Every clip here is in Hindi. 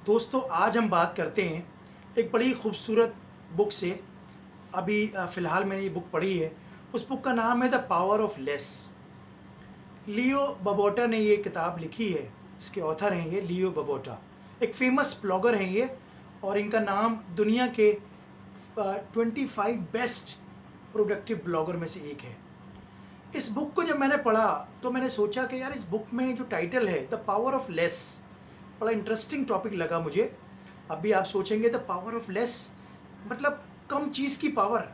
दोस्तों आज हम बात करते हैं एक बड़ी खूबसूरत बुक से। अभी फ़िलहाल मैंने ये बुक पढ़ी है। उस बुक का नाम है द पावर ऑफ लेस। लियो बबोटा ने ये किताब लिखी है। इसके ऑथर हैं ये लियो बबोटा, एक फेमस ब्लॉगर हैं ये, और इनका नाम दुनिया के 25 बेस्ट प्रोडक्टिव ब्लॉगर में से एक है। इस बुक को जब मैंने पढ़ा तो मैंने सोचा कि यार इस बुक में जो टाइटल है द पावर ऑफ लेस, बड़ा इंटरेस्टिंग टॉपिक लगा मुझे। अभी आप सोचेंगे द पावर ऑफ लेस मतलब कम चीज़ की पावर।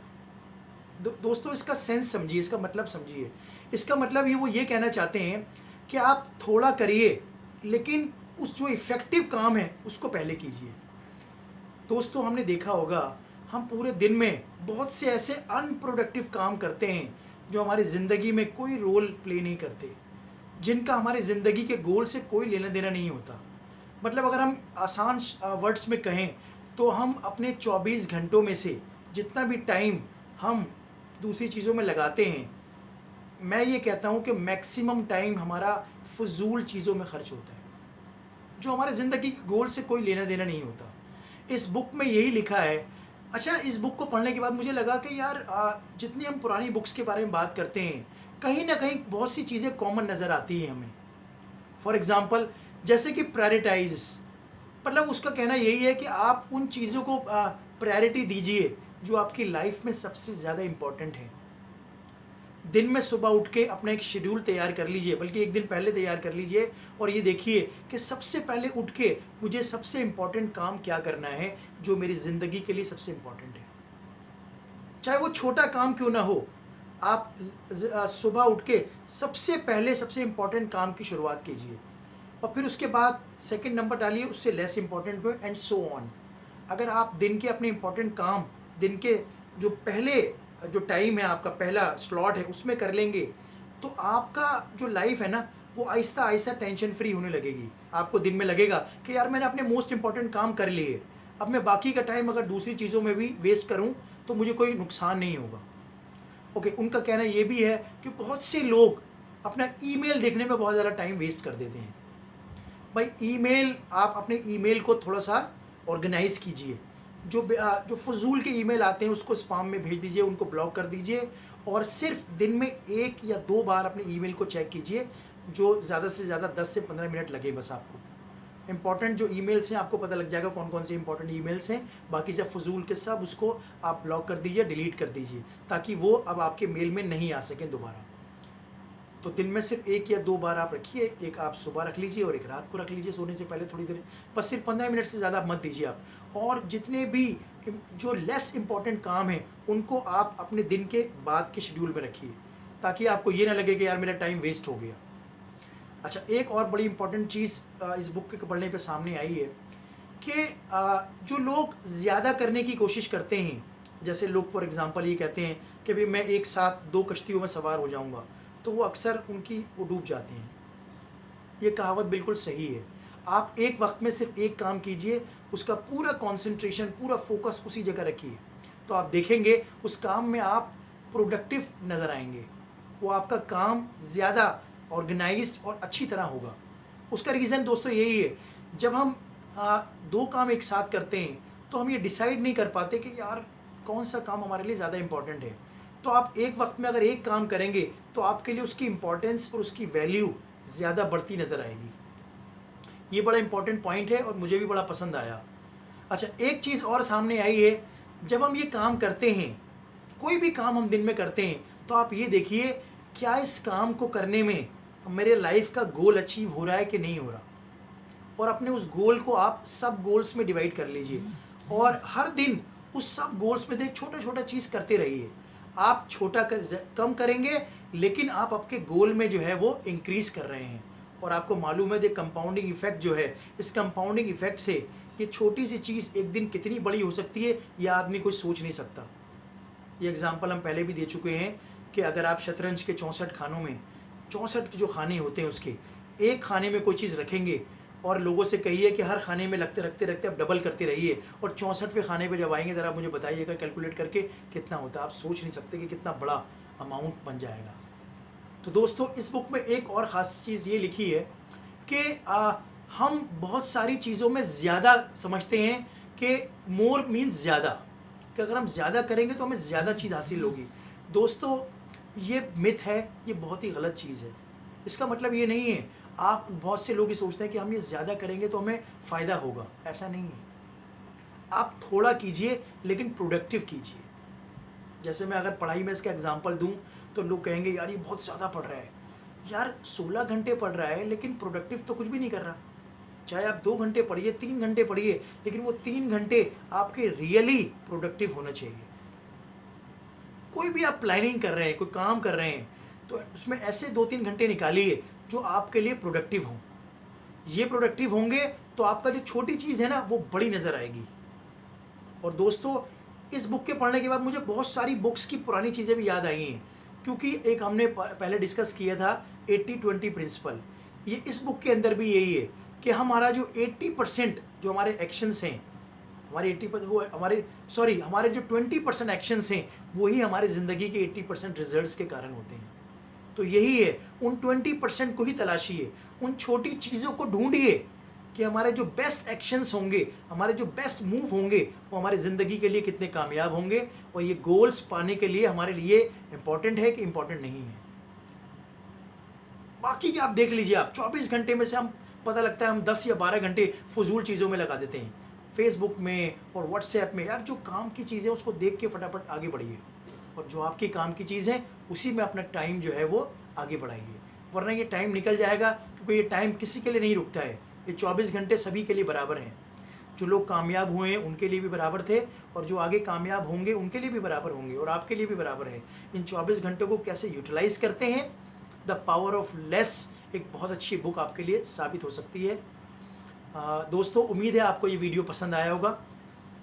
दोस्तों इसका सेंस समझिए, इसका मतलब समझिए। इसका मतलब ये वो ये कहना चाहते हैं कि आप थोड़ा करिए लेकिन उस जो इफ़ेक्टिव काम है उसको पहले कीजिए। दोस्तों हमने देखा होगा हम पूरे दिन में बहुत से ऐसे अनप्रोडक्टिव काम करते हैं जो हमारी ज़िंदगी में कोई रोल प्ले नहीं करते, जिनका हमारी ज़िंदगी के गोल से कोई लेना देना नहीं होता। मतलब अगर हम आसान वर्ड्स में कहें तो हम अपने 24 घंटों में से जितना भी टाइम हम दूसरी चीज़ों में लगाते हैं, मैं ये कहता हूँ कि मैक्सिमम टाइम हमारा फ़ुज़ूल चीज़ों में खर्च होता है, जो हमारे ज़िंदगी के गोल से कोई लेना देना नहीं होता। इस बुक में यही लिखा है। अच्छा, इस बुक को पढ़ने के बाद मुझे लगा कि यार जितनी हम पुरानी बुक्स के बारे में बात करते हैं, कहीं न कहीं बहुत सी चीज़ें कॉमन नज़र आती हैं हमें। फॉर एग्ज़ाम्पल जैसे कि प्रायोरिटाइज़, मतलब उसका कहना यही है कि आप उन चीज़ों को प्रायोरिटी दीजिए जो आपकी लाइफ में सबसे ज़्यादा इम्पोर्टेंट है। दिन में सुबह उठ के अपना एक शेड्यूल तैयार कर लीजिए, बल्कि एक दिन पहले तैयार कर लीजिए और ये देखिए कि सबसे पहले उठ के मुझे सबसे इम्पोर्टेंट काम क्या करना है जो मेरी ज़िंदगी के लिए सबसे इम्पोर्टेंट है। चाहे वो छोटा काम क्यों ना हो, आप सुबह उठ के सबसे पहले सबसे इम्पोर्टेंट काम की शुरुआत कीजिए और फिर उसके बाद सेकंड नंबर डालिए, उससे लेस इम्पोर्टेंट पे एंड सो ऑन। अगर आप दिन के अपने इम्पोर्टेंट काम दिन के जो पहले जो टाइम है, आपका पहला स्लॉट है, उसमें कर लेंगे तो आपका जो लाइफ है ना वो आहिस्ता आहिस्ता टेंशन फ्री होने लगेगी। आपको दिन में लगेगा कि यार मैंने अपने मोस्ट इम्पोर्टेंट काम कर लिए, अब मैं बाकी का टाइम अगर दूसरी चीज़ों में भी वेस्ट करूं तो मुझे कोई नुकसान नहीं होगा। ओके, उनका कहना ये भी है कि बहुत से लोग अपना ईमेल देखने में बहुत ज़्यादा टाइम वेस्ट कर देते हैं। भाई ईमेल, आप अपने ईमेल को थोड़ा सा ऑर्गेनाइज कीजिए। जो फजूल के ईमेल आते हैं उसको स्पाम में भेज दीजिए, उनको ब्लॉक कर दीजिए और सिर्फ दिन में 1 या 2 बार अपने ईमेल को चेक कीजिए, जो ज़्यादा से ज़्यादा 10 से 15 मिनट लगे बस आपको। इंपॉर्टेंट जो ईमेल्स हैं आपको पता लग जाएगा कौन कौन से इंपॉर्टेंट ईमेल्स हैं, बाकी सब फजूल के सब उसको आप ब्लॉक कर दीजिए, डिलीट कर दीजिए, ताकि वो अब आपके मेल में नहीं आ सकें दोबारा। तो दिन में सिर्फ 1 या 2 बार आप रखिए, एक आप सुबह रख लीजिए और एक रात को रख लीजिए सोने से पहले थोड़ी देर, बस सिर्फ 15 मिनट से ज़्यादा मत दीजिए आप। और जितने भी जो लेस इंपॉर्टेंट काम हैं उनको आप अपने दिन के बाद के शेड्यूल में रखिए, ताकि आपको ये ना लगे कि यार मेरा टाइम वेस्ट हो गया। अच्छा, एक और बड़ी इंपॉर्टेंट चीज़ इस बुक के पढ़ने पे सामने आई है कि जो लोग ज़्यादा करने की कोशिश करते हैं, जैसे लोग फॉर एग्ज़ाम्पल ये कहते हैं कि भई मैं एक साथ 2 कश्तियों में सवार हो जाऊँगा, तो वो अक्सर उनकी वो डूब जाते हैं। ये कहावत बिल्कुल सही है। आप एक वक़्त में सिर्फ़ एक काम कीजिए, उसका पूरा कॉन्सन्ट्रेशन, पूरा फ़ोकस उसी जगह रखिए, तो आप देखेंगे उस काम में आप प्रोडक्टिव नज़र आएँगे। वो आपका काम ज़्यादा ऑर्गेनाइज़्ड और अच्छी तरह होगा। उसका रीज़न दोस्तों यही है, जब हम 2 काम एक साथ करते हैं, तो हम ये डिसाइड नहीं कर पाते कि यार कौन-सा काम हमारे लिए ज़्यादा इम्पोर्टेंट है। तो आप एक वक़्त में अगर एक काम करेंगे, तो आपके लिए उसकी इम्पोर्टेंस और उसकी वैल्यू ज़्यादा बढ़ती नज़र आएगी। ये बड़ा इम्पोर्टेंट पॉइंट है और मुझे भी बड़ा पसंद आया। अच्छा, एक चीज़ और सामने आई है, जब हम ये काम करते हैं, कोई भी काम हम दिन में करते हैं, तो आप ये देखिए क्या इस काम को करने में मेरे लाइफ़ का गोल अचीव हो रहा है कि नहीं हो रहा? और अपने उस गोल को आप सब गोल्स में डिवाइड कर लीजिए और हर दिन उस सब गोल्स में से छोटा-छोटा चीज़ करते रहिए। आप छोटा कम करेंगे, लेकिन आप आपके गोल में जो है वो इंक्रीज़ कर रहे हैं और आपको मालूम है, ये कंपाउंडिंग इफ़ेक्ट जो है, इस कंपाउंडिंग इफ़ेक्ट से ये छोटी-सी चीज़ एक दिन कितनी बड़ी हो सकती है, ये आदमी कोई सोच नहीं सकता। ये एग्ज़ाम्पल हम पहले भी दे चुके हैं कि अगर आप शतरंज के 64 खानों में 64 जो खाने होते हैं उसके, एक खाने में कोई चीज़ रखेंगे और लोगों से कहिए कि हर खाने में लगते रखते-रखते आप डबल करते रहिए और 64वें खाने पे जब आएँगे ज़रा मुझे बताइएगा कैलकुलेट करके कितना होता है। आप सोच नहीं सकते कि कितना बड़ा अमाउंट बन जाएगा। तो दोस्तों इस बुक में एक और ख़ास चीज़ ये लिखी है कि हम बहुत सारी चीज़ों में ज़्यादा समझते हैं कि मोर मीन्स ज़्यादा, कि अगर हम ज़्यादा करेंगे तो हमें ज़्यादा चीज़ हासिल होगी। दोस्तों, ये मिथ है, ये बहुत ही गलत चीज़ है। इसका मतलब ये नहीं है, आप बहुत से लोग ये सोचते हैं कि हम ये ज़्यादा करेंगे तो हमें फ़ायदा होगा, ऐसा नहीं है। आप थोड़ा कीजिए लेकिन प्रोडक्टिव कीजिए। जैसे मैं अगर पढ़ाई में इसका एग्जांपल दूं तो लोग कहेंगे यार ये बहुत ज़्यादा पढ़ रहा है। यार 16 घंटे पढ़ रहा है लेकिन प्रोडक्टिव तो कुछ भी नहीं कर रहा। चाहे आप 2 घंटे पढ़िए, 3 घंटे पढ़िए, लेकिन वो 3 घंटे आपके रियली प्रोडक्टिव होने चाहिए। कोई भी आप प्लानिंग कर रहे हैं, कोई काम कर रहे हैं, तो उसमें ऐसे 2-3 घंटे निकालिए जो आपके लिए प्रोडक्टिव हों। ये प्रोडक्टिव होंगे तो आपका जो छोटी चीज़ है ना वो बड़ी नज़र आएगी। और दोस्तों, इस बुक के पढ़ने के बाद मुझे बहुत सारी बुक्स की पुरानी चीज़ें भी याद आई हैं, क्योंकि एक हमने पहले डिस्कस किया था 80-20 प्रिंसिपल। ये इस बुक के अंदर भी यही है कि हमारा जो 80% जो हमारे एक्शंस हैं, हमारे 80% वो हमारे जो 20% एक्शंस हैं वही हमारे ज़िंदगी के 80% रिजल्ट्स के कारण होते हैं। तो यही है, उन 20% को ही तलाशिए, उन छोटी चीज़ों को ढूंढिए कि हमारे जो बेस्ट एक्शंस होंगे, हमारे जो बेस्ट मूव होंगे, वो हमारे ज़िंदगी के लिए कितने कामयाब होंगे, और ये गोल्स पाने के लिए हमारे लिए इम्पॉर्टेंट है कि इम्पॉर्टेंट नहीं है। बाकी की आप देख लीजिए, आप 24 घंटे में से हम पता लगता है हम 10 या 12 घंटे फजूल चीज़ों में लगा देते हैं, फेसबुक में और व्हाट्सएप में। यार जो काम की चीज़ें उसको देख के फटाफट आगे बढ़िए, और जो आपकी काम की चीज़ है उसी में अपना टाइम जो है वो आगे बढ़ाइए, वरना ये टाइम निकल जाएगा। क्योंकि ये टाइम किसी के लिए नहीं रुकता है, ये 24 घंटे सभी के लिए बराबर हैं। जो लोग कामयाब हुए हैं उनके लिए भी बराबर थे, और जो आगे कामयाब होंगे उनके लिए भी बराबर होंगे, और आपके लिए भी बराबर है। इन 24 घंटों को कैसे यूटिलाइज़ करते हैं, द पावर ऑफ लेस एक बहुत अच्छी बुक आपके लिए साबित हो सकती है। दोस्तों, उम्मीद है आपको ये वीडियो पसंद आया होगा,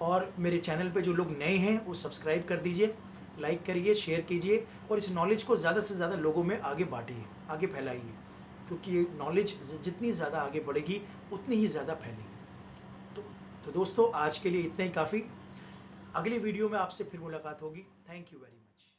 और मेरे चैनल पे जो लोग नए हैं वो सब्सक्राइब कर दीजिए, लाइक करिए, शेयर कीजिए, और इस नॉलेज को ज़्यादा से ज़्यादा लोगों में आगे बांटिए, आगे फैलाइए, क्योंकि ये नॉलेज जितनी ज़्यादा आगे बढ़ेगी उतनी ही ज़्यादा फैलेगी। तो दोस्तों, आज के लिए इतना ही काफ़ी। अगली वीडियो में आपसे फिर मुलाकात होगी। Thank you very much.